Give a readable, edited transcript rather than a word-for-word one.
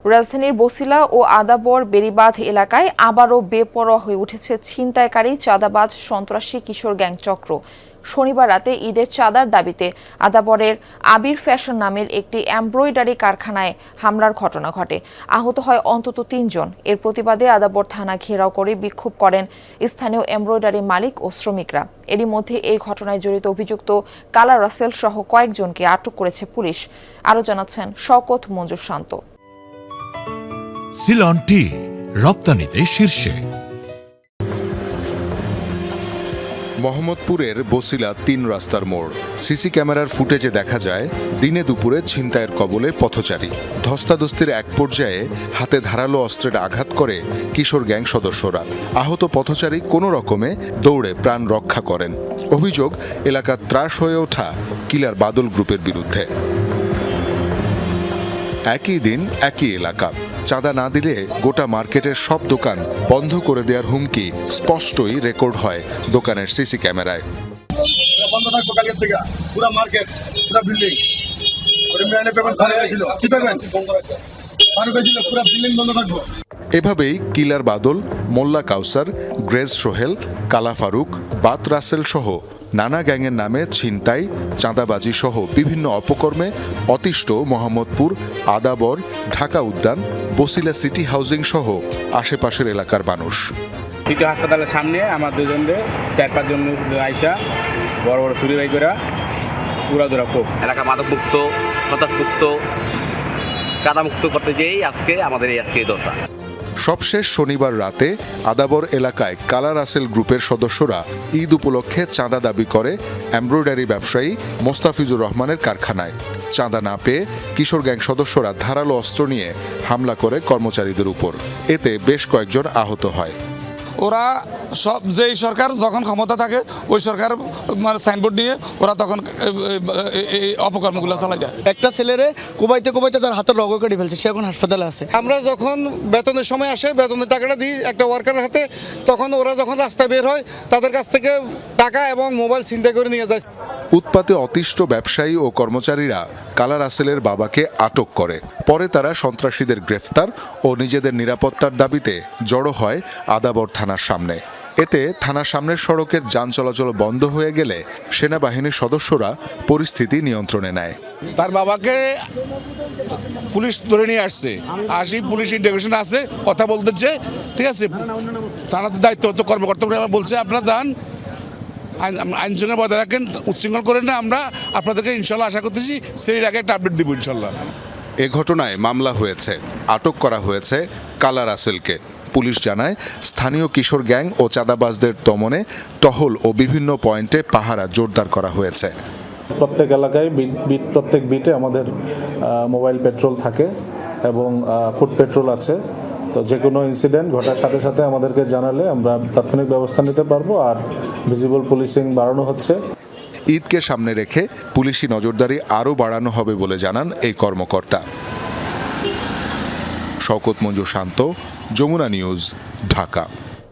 রাজধানীর বছিলা ও আদাবর বেড়িবাঁধ এলাকায় আবারও বেপরোয়া হয়ে উঠেছে ছিনতাইকারী চাঁদাবাজ সন্ত্রাসী কিশোর গ্যাং চক্র। শনিবার রাতে ঈদের চাঁদার দাবিতে আদাবরের আবির ফ্যাশন নামের একটি এমব্রয়ডারি কারখানায় হামলার ঘটনা ঘটে। আহত হয় অন্তত ৩ জন। এর প্রতিবাদে আদাবর থানা ঘেরাও করে বিক্ষোভ করেন স্থানীয় এমব্রয়ডারি মালিক ও শ্রমিকরা। এরই মধ্যে এই ঘটনায় জড়িত অভিযুক্ত কালা রাসেল সহ কয়েকজনকে আটক করেছে পুলিশ। আরও জানাচ্ছেন শওকত মঞ্জুর শান্ত। সিলন টি রপ্তানিতে শীর্ষে। মোহাম্মদপুরের বছিলা ৩ রাস্তার মোড়। সিসি ক্যামেরার ফুটেজে দেখা যায় দিনে দুপুরে ছিনতাইয়ের কবলে পথচারী। ধস্তাধস্তির এক পর্যায়ে হাতে ধারালো অস্ত্রের আঘাত করে কিশোর গ্যাং সদস্যরা। আহত পথচারী কোনো রকমে দৌড়ে প্রাণ রক্ষা করেন। অভিযোগ, এলাকার ত্রাস হয়ে ওঠা কিলার বাদল গ্রুপের বিরুদ্ধে। একই দিন একই এলাকা। চাঁদা না দিলে গোটা মার্কেটের সব দোকান বন্ধ করে দেওয়ার হুমকি স্পষ্টই রেকর্ড হয় দোকানের সিসি ক্যামেরায়। এভাবেই কিলার বাদল, মোল্লা কাউসার, গ্রেজ সোহেল, কালা ফারুক, বাত রাসেল সহ নানা গ্যাংয়ের নামে ছিনতাই, চাঁদাবাজি সহ বিভিন্ন অপকর্মে অতিষ্ঠ মোহাম্মদপুর, আদাবর, ঢাকা উদ্যান, বছিলা সিটি হাউজিং সহ আশেপাশের এলাকার মানুষ। সিটি হাসপাতালের সামনে আমার দুজনকে ৪-৫ জন আইসা বড় বড় ছুরি বাই করে উড়াদুরা খুব এলাকা মাদকমুক্ত, হতাশমুক্ত, কাদামুক্ত করতে যেয়েই আজকে আমাদের এই দশা। সবশেষ শনিবার রাতে আদাবর এলাকায় কালা রাসেল গ্রুপের সদস্যরা ঈদ উপলক্ষে চাঁদা দাবি করে এমব্রয়ডারি ব্যবসায়ী মোস্তাফিজুর রহমানের কারখানায়। চাঁদা না পেয়ে কিশোর গ্যাং সদস্যরা ধারালো অস্ত্র নিয়ে হামলা করে কর্মচারীদের উপর। এতে বেশ কয়েকজন আহত হয়। ওরা সব যেই সরকার যখন ক্ষমতা থাকে ওই সরকার মানে সাইনবোর্ড নিয়ে ওরা তখন এই অপকর্মগুলো চালায় যায়। একটা ছেলেরে কোবাইতে তার হাতের রগ কেটে ফেলছে, সে এখন হাসপাতালে আছে। আমরা যখন বেতনের সময় আসে বেতনের টাকাটা দিই একটা ওয়ার্কারের হাতে, তখন ওরা যখন রাস্তায় বের হয় তাদের কাছ থেকে টাকা এবং মোবাইল ছিনতাই করে নিয়ে যায়। উৎপাতে অতিষ্ঠ ব্যবসায়ী ও কর্মচারীরা কালা রাসেলের বাবাকে আটক করে। পরে তারা সন্ত্রাসীদের গ্রেফতার ও নিজেদের নিরাপত্তার দাবিতে জড়ো হয় আদাবর থানার সামনে। এতে থানার সামনের সড়কের যান চলাচল বন্ধ হয়ে গেলে সেনাবাহিনীর সদস্যরা পরিস্থিতি নিয়ন্ত্রণে নেয়। তার বাবাকে পুলিশ ধরে নিয়ে আসছে, পুলিশ ইন্টিগ্রেশন আছে, কথা বলতেছে, ঠিক আছে। থানাতে দায়িত্বরত কর্মকর্তারা বলছে আপনারা যান, আইন শৃঙ্খলা বজায় রাখেন, উচ্ছৃঙ্খল করেন না। আমরা আপনাদেরকে ইনশাল্লাহ আশা করতেছি সেই আগে একটা আপডেট দিব ইনশাল্লাহ। এ ঘটনায় মামলা হয়েছে, আটক করা হয়েছে কালা রাসেলকে। পুলিশ জানায় স্থানীয় কিশোর গ্যাং ও চাঁদাবাজদের দমনে টহল ও বিভিন্ন পয়েন্টে পাহারা জোরদার করা হয়েছে। প্রত্যেক এলাকায় প্রত্যেক বিটে আমাদের মোবাইল পেট্রোল থাকে এবং ফুট পেট্রোল আছে। তো যে কোনো ইনসিডেন্ট ঘটার সাথে সাথে আমাদেরকে জানালে আমরা তাৎক্ষণিক ব্যবস্থা নিতে পারবো। আর ভিজিবল পুলিশিং বাড়ানো হচ্ছে। ঈদকে সামনে রেখে পুলিশি নজরদারি আরও বাড়ানো হবে বলে জানান এই কর্মকর্তা। শওকত মঞ্জুর শান্ত, যমুনা নিউজ, ঢাকা।